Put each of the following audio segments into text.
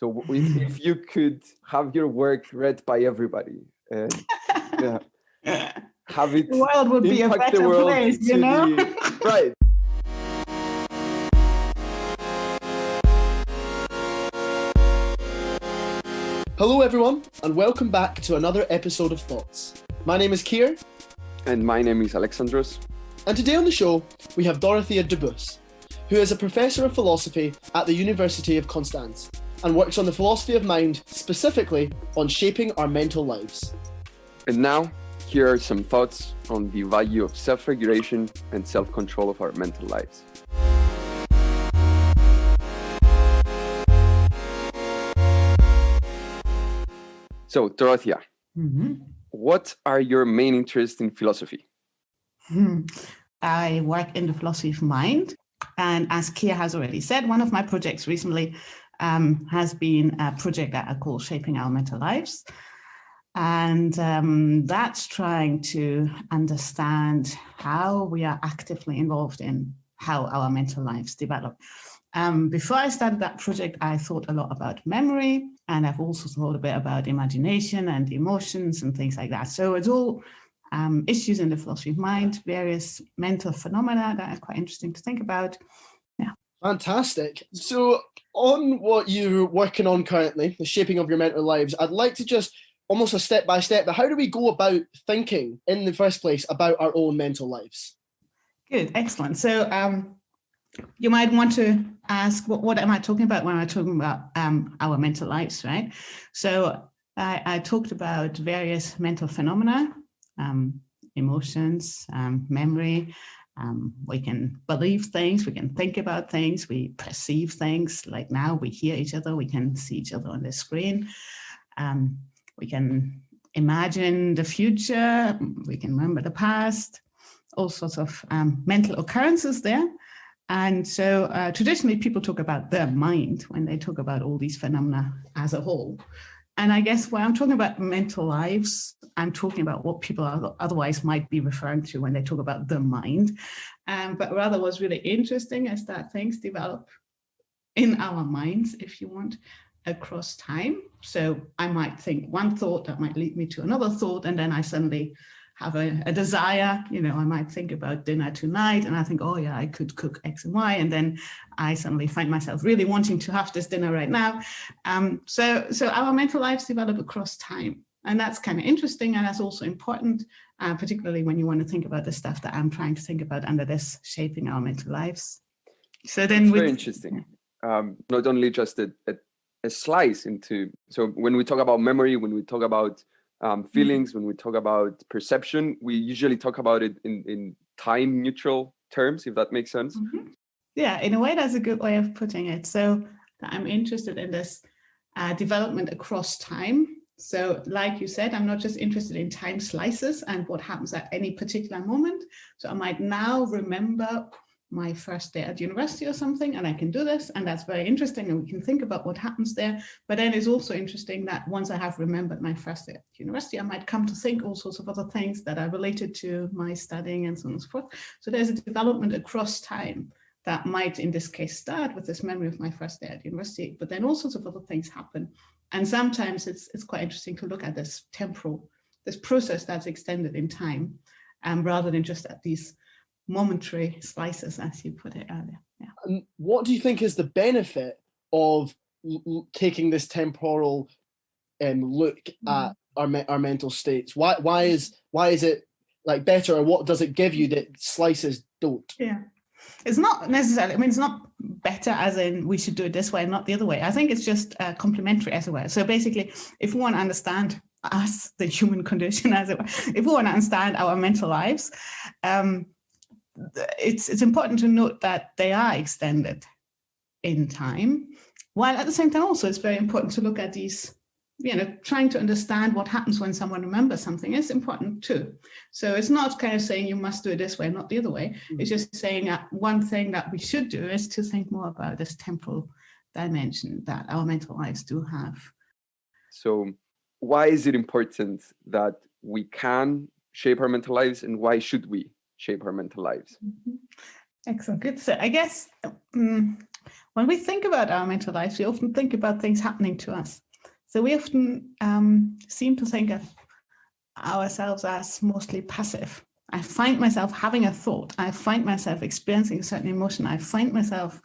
So if you could have your work read by everybody and have it the world would be a impact the better world place, to right. Hello everyone, and welcome back to another episode of Thoughts. My name is Kier. And my name is Alexandros. And today on the show, we have Dorothea Dubus, who is a professor of philosophy at the University of Constance and works on the philosophy of mind, specifically on shaping our mental lives. And now, here are some thoughts on the value of self-regulation and self-control of our mental lives. So, Dorothea, what are your main interests in philosophy? I work in the philosophy of mind. And as Kia has already said, one of my projects recently has been a project that I call Shaping Our Mental Lives. And that's trying to understand how we are actively involved in how our mental lives develop. Before I started that project, I thought a lot about memory, and I've also thought a bit about imagination and emotions and things like that. So it's all issues in the philosophy of mind, various mental phenomena that are quite interesting to think about. Yeah. Fantastic. So on what you're working on currently, the shaping of your mental lives, I'd like to just almost a step by step, but how do we go about thinking in the first place about our own mental lives? Good, excellent. So you might want to ask, what am I talking about when I'm talking about our mental lives, right? So I talked about various mental phenomena, emotions, memory. We can believe things, we can think about things, we perceive things. Like now we hear each other, we can see each other on the screen. We can imagine the future, we can remember the past, all sorts of mental occurrences there. And so traditionally people talk about the mind when they talk about all these phenomena as a whole. And I guess when I'm talking about mental lives, I'm talking about what people otherwise might be referring to when they talk about the mind. But rather what's really interesting is that things develop in our minds, if you want, across time. So I might think one thought that might lead me to another thought, and then I suddenly have a desire, I might think about dinner tonight and I think, oh yeah, I could cook X and Y. And then I suddenly find myself really wanting to have this dinner right now. So our mental lives develop across time. And that's kind of interesting. And that's also important, particularly when you want to think about the stuff that I'm trying to think about under this shaping our mental lives. So then it's very interesting. Not only just a slice into, so when we talk about memory, when we talk about feelings, when we talk about perception, we usually talk about it in time neutral terms, if that makes sense. Yeah, in a way, that's a good way of putting it. So I'm interested in this development across time. So like you said, I'm not just interested in time slices and what happens at any particular moment. So I might now remember my first day at university or something, and I can do this, and that's very interesting, and we can think about what happens there. But then it's also interesting that once I have remembered my first day at university, I might come to think all sorts of other things that are related to my studying and so on and so forth. So there's a development across time that might, in this case, start with this memory of my first day at university, but then all sorts of other things happen. And sometimes it's quite interesting to look at this process that's extended in time, rather than just at these momentary slices, as you put it earlier. Yeah. And what do you think is the benefit of taking this temporal look at our mental states? Why is it like better, or what does it give you that slices don't? Yeah, it's not necessarily. I mean, it's not better as in we should do it this way and not the other way. I think it's just complementary as it were. So basically, if we want to understand us, the human condition, as it were, if we want to understand our mental lives, it's important to note that they are extended in time, while at the same time also it's very important to look at these, trying to understand what happens when someone remembers something is important too. So it's not kind of saying you must do it this way, not the other way. It's just saying that one thing that we should do is to think more about this temporal dimension that our mental lives do have. So why is it important that we can shape our mental lives, and why should we shape our mental lives? Excellent, good. So I guess When we think about our mental lives, we often think about things happening to us. So we often seem to think of ourselves as mostly passive. I find myself having a thought. I find myself experiencing a certain emotion. I find myself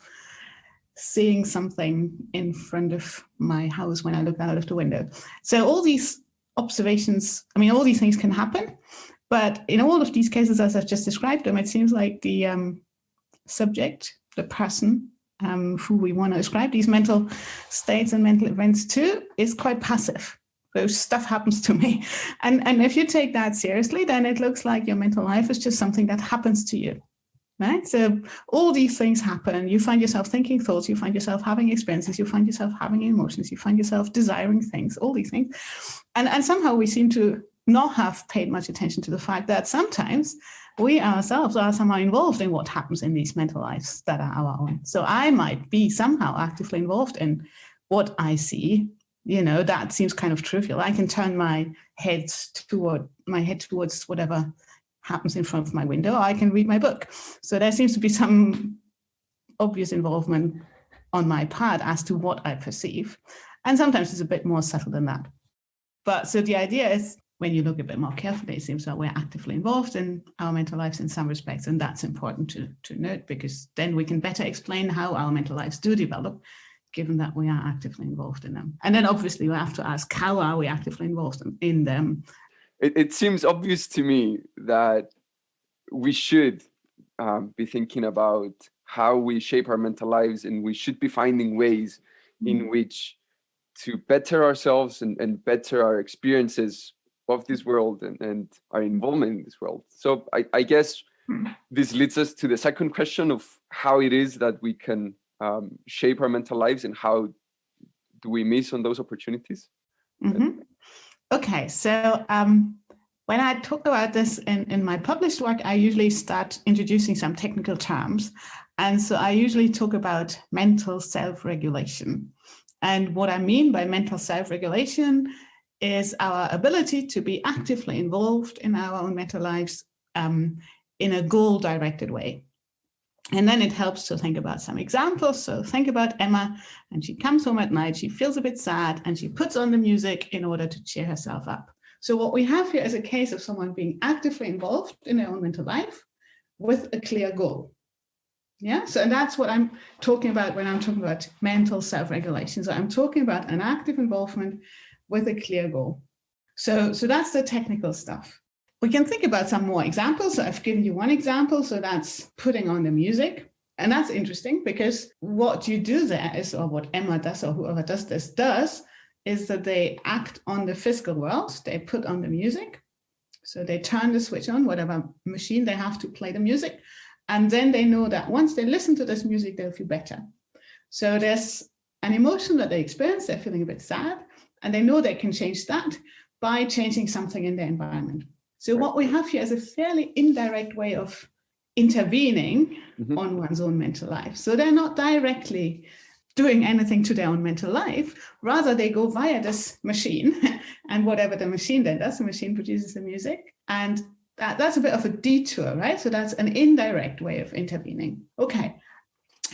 seeing something in front of my house when I look out of the window. So all these observations, I mean, all these things can happen. But in all of these cases, as I've just described them, it seems like the subject, the person who we want to ascribe these mental states and mental events to, is quite passive. So stuff happens to me. And if you take that seriously, then it looks like your mental life is just something that happens to you, right? So all these things happen. You find yourself thinking thoughts, you find yourself having experiences, you find yourself having emotions, you find yourself desiring things, all these things. And somehow we seem to not have paid much attention to the fact that sometimes we ourselves are somehow involved in what happens in these mental lives that are our own. So I might be somehow actively involved in what I see. That seems kind of trivial. I can turn my head towards whatever happens in front of my window. I can read my book. So there seems to be some obvious involvement on my part as to what I perceive. And sometimes it's a bit more subtle than that. But so the idea is, when you look a bit more carefully, it seems that we're actively involved in our mental lives in some respects. And that's important to note, because then we can better explain how our mental lives do develop, given that we are actively involved in them. And then obviously we have to ask, how are we actively involved in them? It seems obvious to me that we should be thinking about how we shape our mental lives, and we should be finding ways in which to better ourselves and better our experiences of this world and our involvement in this world. So I guess this leads us to the second question of how it is that we can shape our mental lives, and how do we miss on those opportunities? Mm-hmm. Okay, so when I talk about this in my published work, I usually start introducing some technical terms. And so I usually talk about mental self-regulation. And what I mean by mental self-regulation is our ability to be actively involved in our own mental lives in a goal-directed way. And then it helps to think about some examples. So think about Emma, and she comes home at night, she feels a bit sad, and she puts on the music in order to cheer herself up. So what we have here is a case of someone being actively involved in their own mental life with a clear goal. Yeah, so and that's what I'm talking about when I'm talking about mental self-regulation. So I'm talking about an active involvement with a clear goal. So that's the technical stuff. We can think about some more examples. So I've given you one example. So that's putting on the music. And that's interesting, because what you do there is, or what Emma does, or whoever does this does, is that they act on the physical world. They put on the music. So they turn the switch on, whatever machine they have to play the music. And then they know that once they listen to this music, they'll feel better. So there's an emotion that they experience. They're feeling a bit sad. And they know they can change that by changing something in their environment. So what we have here is a fairly indirect way of intervening on one's own mental life. So they're not directly doing anything to their own mental life. Rather, they go via this machine, and whatever the machine then does, the machine produces the music. And that's a bit of a detour, right? So that's an indirect way of intervening. Okay.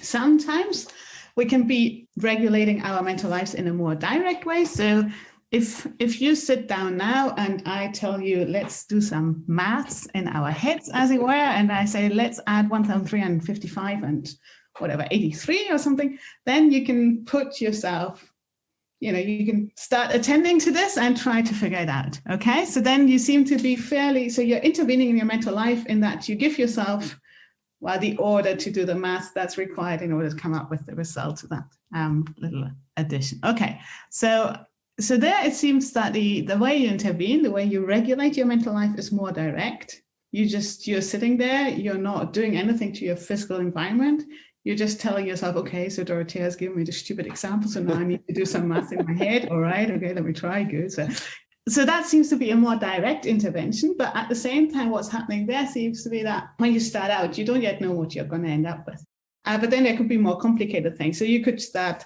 Sometimes we can be regulating our mental lives in a more direct way. So if you sit down now and I tell you, let's do some maths in our heads, as it were, and I say, let's add 1,355 and whatever, 83 or something, then you can put yourself, you can start attending to this and try to figure it out. Okay, so then you seem to be so you're intervening in your mental life in that you give yourself, the order to do the math that's required in order to come up with the result of that little addition. Okay, so there it seems that the way you intervene, the way you regulate your mental life is more direct. You're sitting there, you're not doing anything to your physical environment. You're just telling yourself, okay, so Dorothea has given me the stupid example, so now I need to do some math in my head. All right, okay, let me try. Good. So that seems to be a more direct intervention. But at the same time, what's happening there seems to be that when you start out, you don't yet know what you're going to end up with. But then there could be more complicated things. So you could start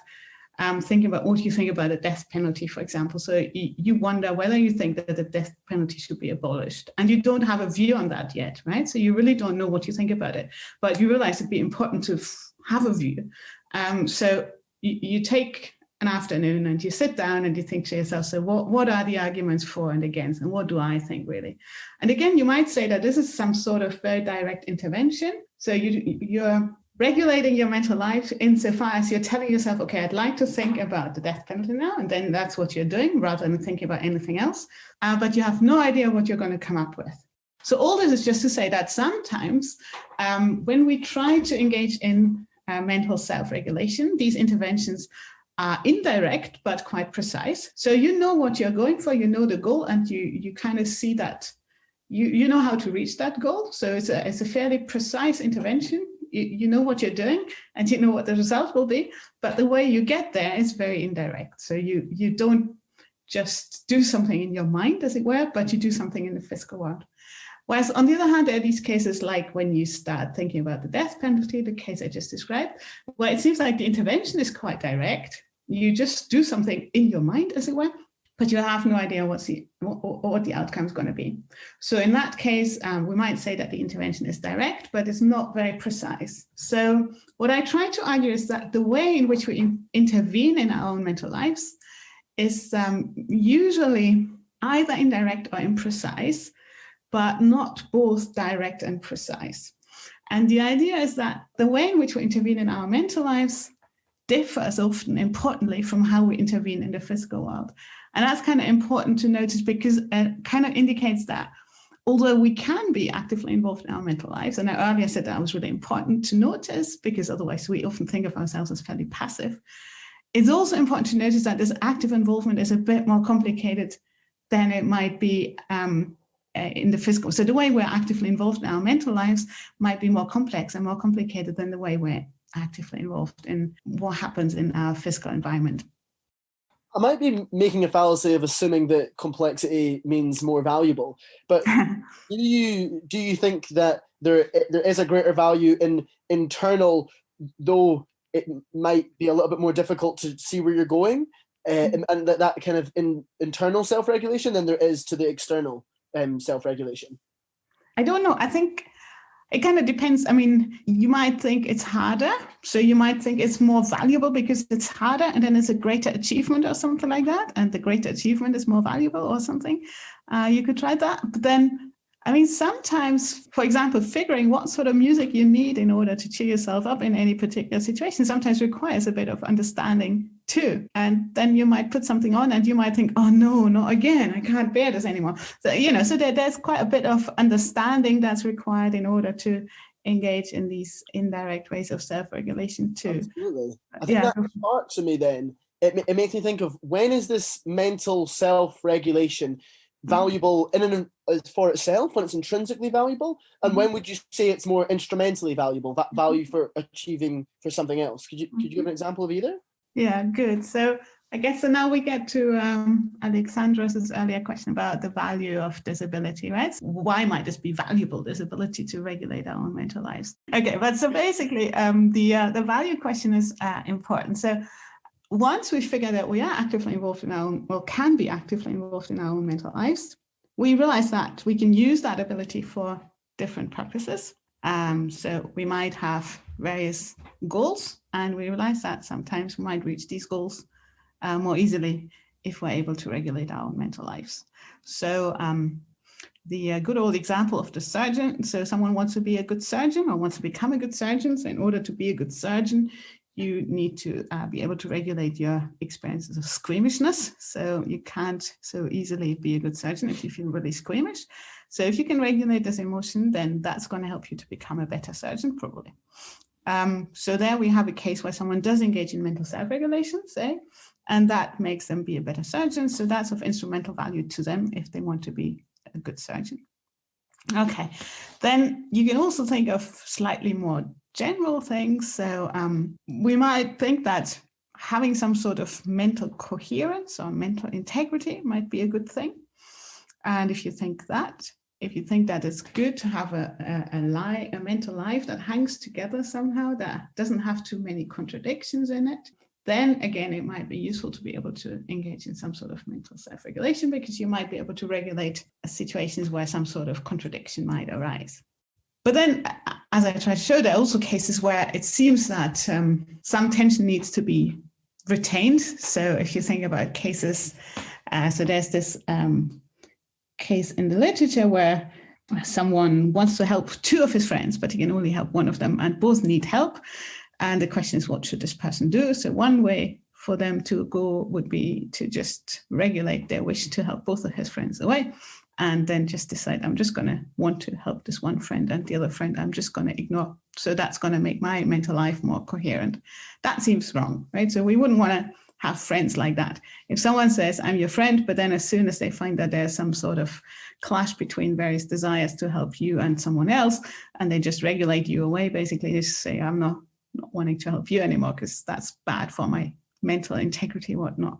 thinking about what you think about a death penalty, for example. So you wonder whether you think that the death penalty should be abolished, and you don't have a view on that yet, right? So you really don't know what you think about it, but you realize it'd be important to have a view. So you take an afternoon and you sit down and you think to yourself, so what are the arguments for and against, and what do I think really? And again, you might say that this is some sort of very direct intervention. So you're regulating your mental life insofar as you're telling yourself, okay, I'd like to think about the death penalty now, and then that's what you're doing rather than thinking about anything else. But you have no idea what you're going to come up with. So all this is just to say that sometimes when we try to engage in mental self-regulation, these interventions are indirect but quite precise. So you know what you're going for, you know the goal, and you kind of see that you know how to reach that goal. So it's a fairly precise intervention. You know what you're doing and you know what the result will be, but the way you get there is very indirect. So you don't just do something in your mind, as it were, but you do something in the physical world. Whereas on the other hand, there are these cases like when you start thinking about the death penalty, the case I just described, where it seems like the intervention is quite direct. You just do something in your mind, as it were, but you have no idea what the outcome is going to be. So in that case, we might say that the intervention is direct, but it's not very precise. So what I try to argue is that the way in which we intervene in our own mental lives is usually either indirect or imprecise, but not both direct and precise. And the idea is that the way in which we intervene in our mental lives differs often, importantly, from how we intervene in the physical world. And that's kind of important to notice because it kind of indicates that although we can be actively involved in our mental lives, and I earlier said that was really important to notice because otherwise we often think of ourselves as fairly passive, it's also important to notice that this active involvement is a bit more complicated than it might be in the physical. So the way we're actively involved in our mental lives might be more complex and more complicated than the way we're actively involved in what happens in our physical environment. I might be making a fallacy of assuming that complexity means more valuable, but do you think that there is a greater value in internal, though it might be a little bit more difficult to see where you're going, and that kind of internal self-regulation than there is to the external self-regulation? I don't know. I think it kind of depends. I mean, you might think it's harder. So you might think it's more valuable because it's harder and then it's a greater achievement or something like that. And the greater achievement is more valuable or something. You could try that. But then, I mean, sometimes, for example, figuring what sort of music you need in order to cheer yourself up in any particular situation sometimes requires a bit of understanding too. And then you might put something on and you might think, oh no, not again, I can't bear this anymore. So, so there's quite a bit of understanding that's required in order to engage in these indirect ways of self-regulation too. Absolutely. I think that sparks to me then. It makes me think of, when is this mental self-regulation valuable in and for itself, when it's intrinsically valuable, and when would you say it's more instrumentally valuable, value for achieving for something else? Could you give an example of either? Yeah, good. So I guess so now we get to Alexandra's earlier question about the value of disability, right? Why might this be valuable, this ability to regulate our own mental lives? Okay, but so basically the value question is important. So once we figure that we are actively involved in our own, or can be actively involved in our own mental lives, we realize that we can use that ability for different purposes. So we might have various goals, and we realize that sometimes we might reach these goals more easily if we're able to regulate our own mental lives. So the good old example of the surgeon. So someone wants to be a good surgeon or wants to become a good surgeon. So in order to be a good surgeon, you need to be able to regulate your experiences of squeamishness. So you can't so easily be a good surgeon if you feel really squeamish. So if you can regulate this emotion, then that's going to help you to become a better surgeon, probably. So there we have a case where someone does engage in mental self-regulation, say, and that makes them be a better surgeon. So that's of instrumental value to them if they want to be a good surgeon. Okay, then you can also think of slightly more general things. So we might think that having some sort of mental coherence or mental integrity might be a good thing. And if you think that it's good to have a mental life that hangs together somehow, that doesn't have too many contradictions in it, then again, it might be useful to be able to engage in some sort of mental self-regulation, because you might be able to regulate situations where some sort of contradiction might arise. But then as I try to show, there are also cases where it seems that some tension needs to be retained. So if you think about cases, so there's this case in the literature where someone wants to help two of his friends, but he can only help one of them, and both need help. And the question is, what should this person do? So one way for them to go would be to just regulate their wish to help both of his friends away, and then just decide, I'm just going to want to help this one friend, and the other friend I'm just going to ignore. So that's going to make my mental life more coherent. That seems wrong, right? So we wouldn't want to have friends like that. If someone says, I'm your friend, but then as soon as they find that there's some sort of clash between various desires to help you and someone else, and they just regulate you away, basically they just say, I'm not wanting to help you anymore because that's bad for my mental integrity, whatnot.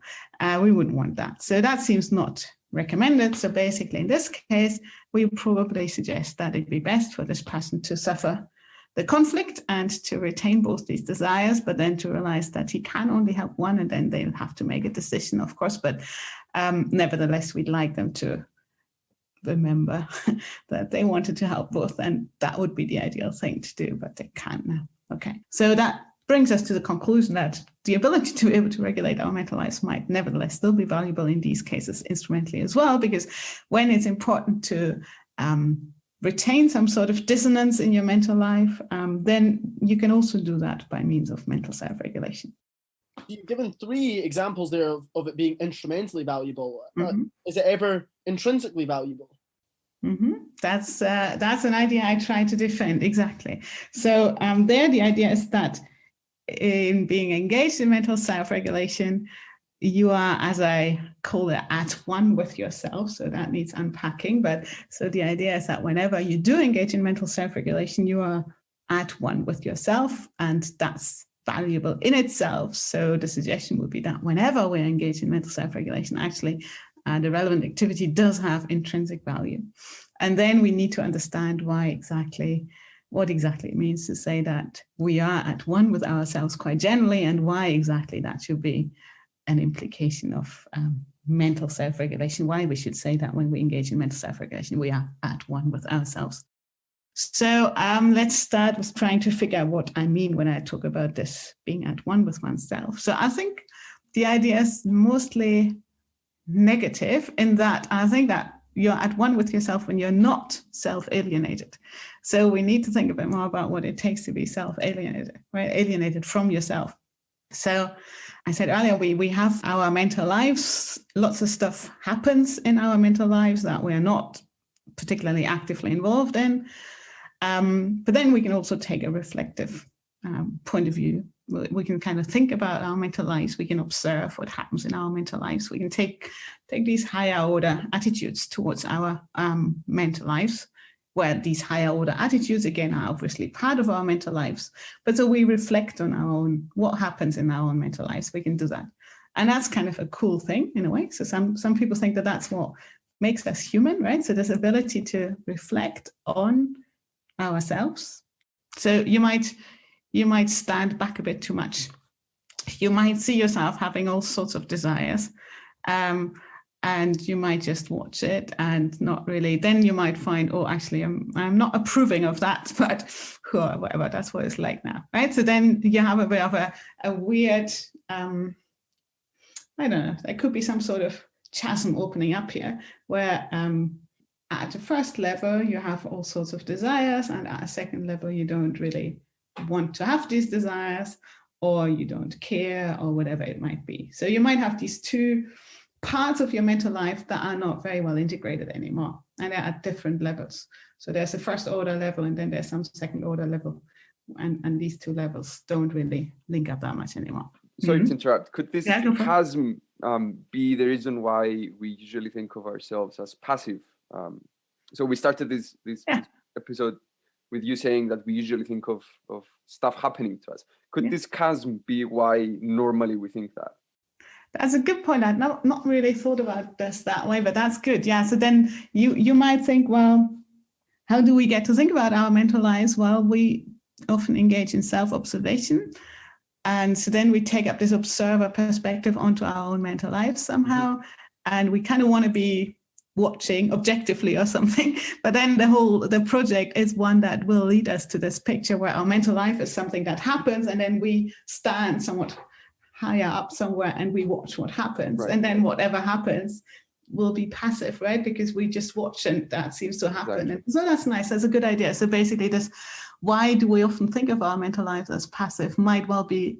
We wouldn't want that. So that seems not recommended. So basically in this case, we probably suggest that it'd be best for this person to suffer the conflict and to retain both these desires, but then to realize that he can only help one, and then they'll have to make a decision, of course. But nevertheless, we'd like them to remember that they wanted to help both, and that would be the ideal thing to do, but they can't now. Okay, so that brings us to the conclusion that the ability to be able to regulate our mental lives might nevertheless still be valuable in these cases instrumentally as well, because when it's important to retain some sort of dissonance in your mental life, then you can also do that by means of mental self-regulation. You've given 3 examples there of it being instrumentally valuable. Mm-hmm. Is it ever intrinsically valuable? Mm-hmm. That's an idea I try to defend, exactly. So there the idea is that in being engaged in mental self-regulation, you are, as I call it, at one with yourself. So that needs unpacking. But so the idea is that whenever you do engage in mental self-regulation, you are at one with yourself, and that's valuable in itself. So the suggestion would be that whenever we're engaged in mental self-regulation, actually, the relevant activity does have intrinsic value. And then we need to understand what exactly it means to say that we are at one with ourselves quite generally, and why exactly that should be an implication of mental self-regulation, why we should say that when we engage in mental self-regulation, we are at one with ourselves. So let's start with trying to figure out what I mean when I talk about this being at one with oneself. So I think the idea is mostly negative in that I think that you're at one with yourself when you're not self-alienated. So we need to think a bit more about what it takes to be self-alienated, right? Alienated from yourself. So I said earlier, we have our mental lives. Lots of stuff happens in our mental lives that we're not particularly actively involved in. But then we can also take a reflective point of view. We can kind of think about our mental lives. We can observe what happens in our mental lives. We can take these higher order attitudes towards our mental lives, where these higher order attitudes, again, are obviously part of our mental lives. But so we reflect on our own, what happens in our own mental lives. We can do that. And that's kind of a cool thing in a way. So some people think that that's what makes us human, right? So this ability to reflect on ourselves. So you might stand back a bit too much. You might see yourself having all sorts of desires, and you might just watch it and not really. Then you might find, oh, actually, I'm not approving of that, but whatever, that's what it's like now, right? So then you have a bit of a weird, I don't know, there could be some sort of chasm opening up here, where at the first level, you have all sorts of desires, and at a second level, you don't really want to have these desires, or you don't care, or whatever it might be. So you might have these 2 parts of your mental life that are not very well integrated anymore, and they're at different levels. So there's a first order level, and then there's some second order level, and these 2 levels don't really link up that much anymore. Sorry to interrupt. Could this chasm be the reason why we usually think of ourselves as passive? So we started this episode with you saying that we usually think of stuff happening to us. Could this chasm be why normally we think that? That's a good point. I've not really thought about this that way, but that's good. Yeah. So then you might think, well, how do we get to think about our mental lives? Well, we often engage in self-observation. And so then we take up this observer perspective onto our own mental lives somehow. And we kind of want to be watching objectively or something. But then the project is one that will lead us to this picture where our mental life is something that happens, and then we stand somewhat higher up somewhere and we watch what happens. Right. And then whatever happens will be passive, right? Because we just watch and that seems to happen. Exactly. And so that's nice. That's a good idea. So basically this, why do we often think of our mental lives as passive, might well be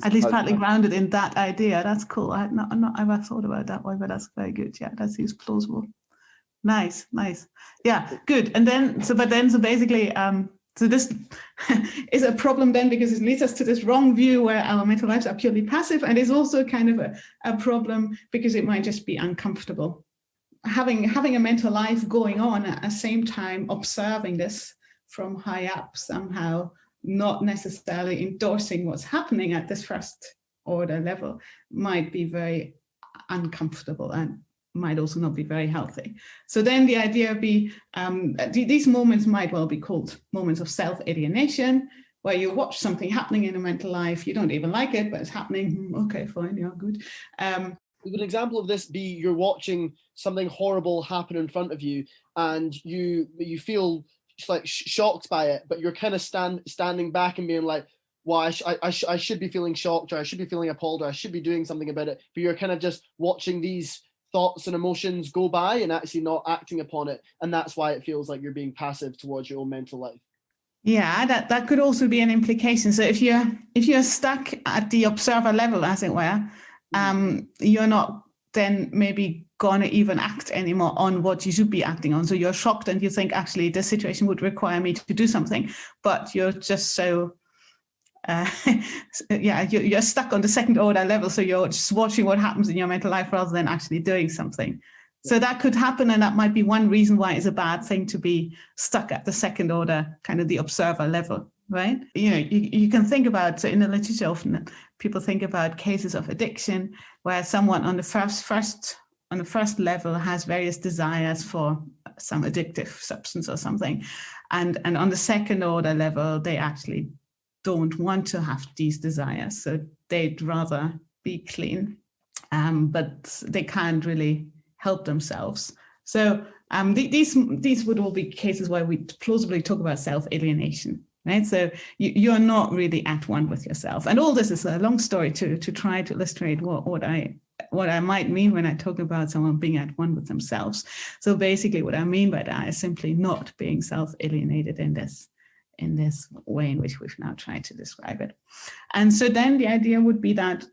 at least partly grounded in that idea. That's cool. I had not ever thought about it that way, but that's very good. Yeah, that seems plausible. Nice. Yeah, good. And then, so basically, so this is a problem then, because it leads us to this wrong view where our mental lives are purely passive, and is also kind of a problem because it might just be uncomfortable. Having a mental life going on at the same time, observing this from high up somehow, not necessarily endorsing what's happening at this first order level, might be very uncomfortable and might also not be very healthy. So then the idea would be, these moments might well be called moments of self-alienation, where you watch something happening in a mental life, you don't even like it, but it's happening. Okay, fine, yeah, good. Would an example of this be you're watching something horrible happen in front of you, and you feel like shocked by it, but you're kind of standing back and being like, well, I should be feeling shocked, or I should be feeling appalled, or I should be doing something about it, but you're kind of just watching these thoughts and emotions go by and actually not acting upon it, and that's why it feels like you're being passive towards your own mental life. Yeah, that could also be an implication. So if you're stuck at the observer level, as it were, you're not then maybe gonna even act anymore on what you should be acting on. So you're shocked and you think, actually this situation would require me to do something, but you're just so you're stuck on the second order level, so you're just watching what happens in your mental life rather than actually doing something. So that could happen, and that might be one reason why it's a bad thing to be stuck at the second order, kind of the observer level, right? You know, you can think about, so in the literature often people think about cases of addiction where someone on the first level has various desires for some addictive substance or something, and on the second order level they actually don't want to have these desires, so they'd rather be clean, but they can't really help themselves. So these would all be cases where we plausibly talk about self-alienation, right? So you're not really at one with yourself, and all this is a long story to try to illustrate what I might mean when I talk about someone being at one with themselves. So basically what I mean by that is simply not being self-alienated in this way in which we've now tried to describe it. And so then the idea would be that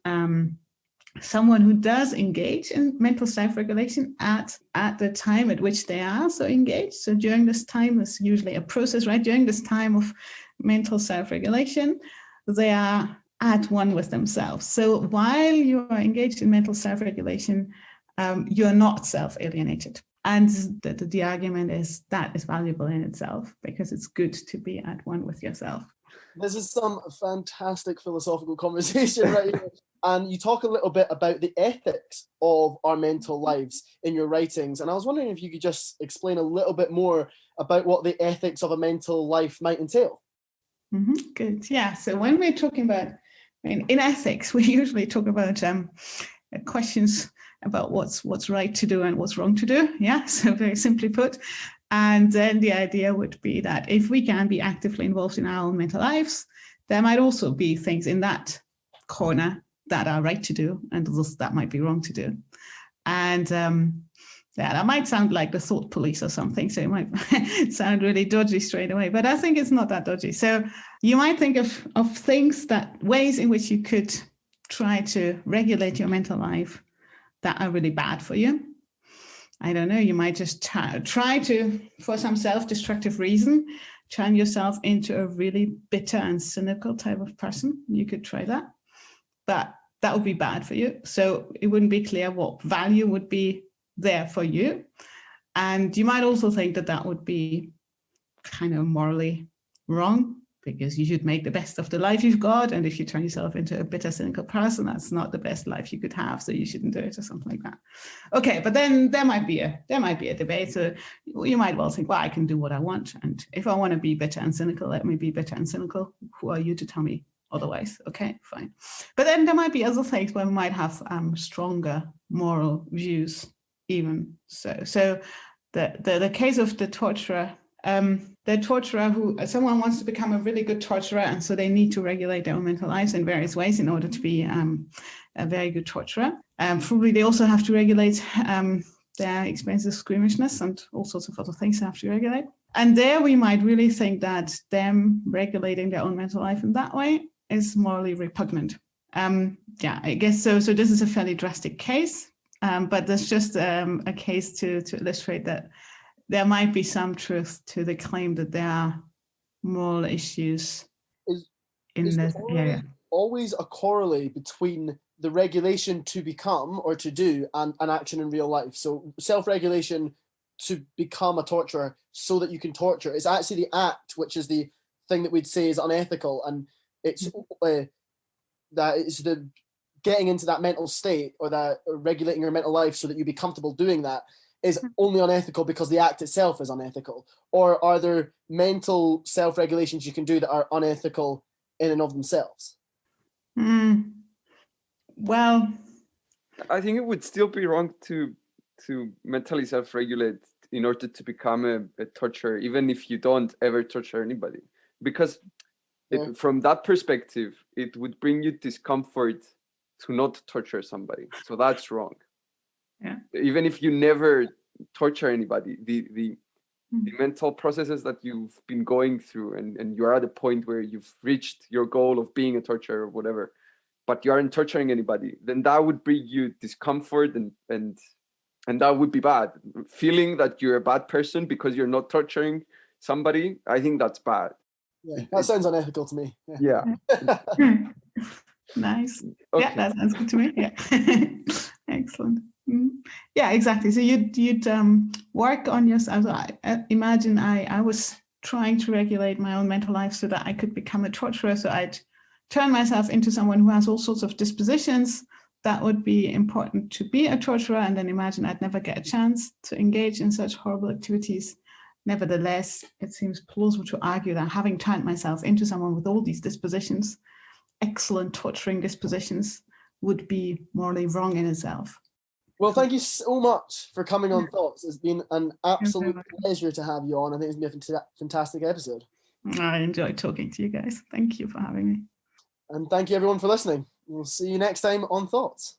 someone who does engage in mental self-regulation at the time at which they are so engaged, so during this time is usually a process, right? During this time of mental self-regulation, they are at one with themselves. So while you are engaged in mental self-regulation, you're not self-alienated. And the argument is that is valuable in itself, because it's good to be at one with yourself. This is some fantastic philosophical conversation right here. And you talk a little bit about the ethics of our mental lives in your writings. And I was wondering if you could just explain a little bit more about what the ethics of a mental life might entail. Mm-hmm. Good. Yeah. So when we're talking about, in ethics, we usually talk about questions about what's right to do and what's wrong to do. Yeah. So very simply put. And then the idea would be that if we can be actively involved in our own mental lives, there might also be things in that corner that are right to do, and that might be wrong to do. And that might sound like the thought police or something, so it might sound really dodgy straight away, but I think it's not that dodgy. So you might think of things, ways in which you could try to regulate your mental life that are really bad for you. I don't know, you might just try to, for some self-destructive reason, turn yourself into a really bitter and cynical type of person. You could try that, but that would be bad for you. So it wouldn't be clear what value would be there for you. And you might also think that would be kind of morally wrong, because you should make the best of the life you've got. And if you turn yourself into a bitter, cynical person, that's not the best life you could have. So you shouldn't do it, or something like that. Okay, but then there might be a debate. So you might well think, well, I can do what I want. And if I want to be bitter and cynical, let me be bitter and cynical. Who are you to tell me otherwise? Okay, fine. But then there might be other things where we might have stronger moral views even so. So the case of the torturer who, someone wants to become a really good torturer, and so they need to regulate their own mental lives in various ways in order to be a very good torturer. Probably they also have to regulate their experiences of squeamishness and all sorts of other things they have to regulate. And there we might really think that them regulating their own mental life in that way is morally repugnant. I guess so. So this is a fairly drastic case, but there's just a case to illustrate that there might be some truth to the claim that there are moral issues in this area. Always a corollary between the regulation to become or to do and an action in real life. So self-regulation to become a torturer so that you can torture is actually the act, which is the thing that we'd say is unethical, and it's that it's the getting into that mental state or that regulating your mental life so that you be comfortable doing that is only unethical because the act itself is unethical. Or are there mental self-regulations you can do that are unethical in and of themselves? Well, I think it would still be wrong to mentally self-regulate in order to become a torturer, even if you don't ever torture anybody, because from that perspective, it would bring you discomfort to not torture somebody. So that's wrong. Yeah. Even if you never torture anybody, the mental processes that you've been going through, and you're at a point where you've reached your goal of being a torturer or whatever, but you aren't torturing anybody, then that would bring you discomfort and that would be bad. Feeling that you're a bad person because you're not torturing somebody, I think that's bad. Yeah, that sounds unethical to me. Yeah. Nice. Okay. Yeah, that sounds good to me. Yeah. Excellent. Yeah, exactly. So you'd work on yourself. I imagine I was trying to regulate my own mental life so that I could become a torturer. So I'd turn myself into someone who has all sorts of dispositions that would be important to be a torturer, and then imagine I'd never get a chance to engage in such horrible activities. Nevertheless, it seems plausible to argue that having turned myself into someone with all these dispositions, excellent torturing dispositions, would be morally wrong in itself. Well, thank you so much for coming on Thoughts. It's been an absolute pleasure to have you on. I think it's been a fantastic episode. I enjoyed talking to you guys. Thank you for having me. And thank you everyone for listening. We'll see you next time on Thoughts.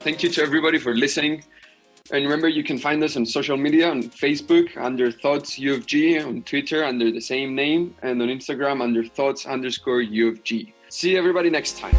Thank you to everybody for listening. And remember, you can find us on social media, on Facebook under Thoughts U of G, on Twitter under the same name, and on Instagram under Thoughts_U of G. See everybody next time.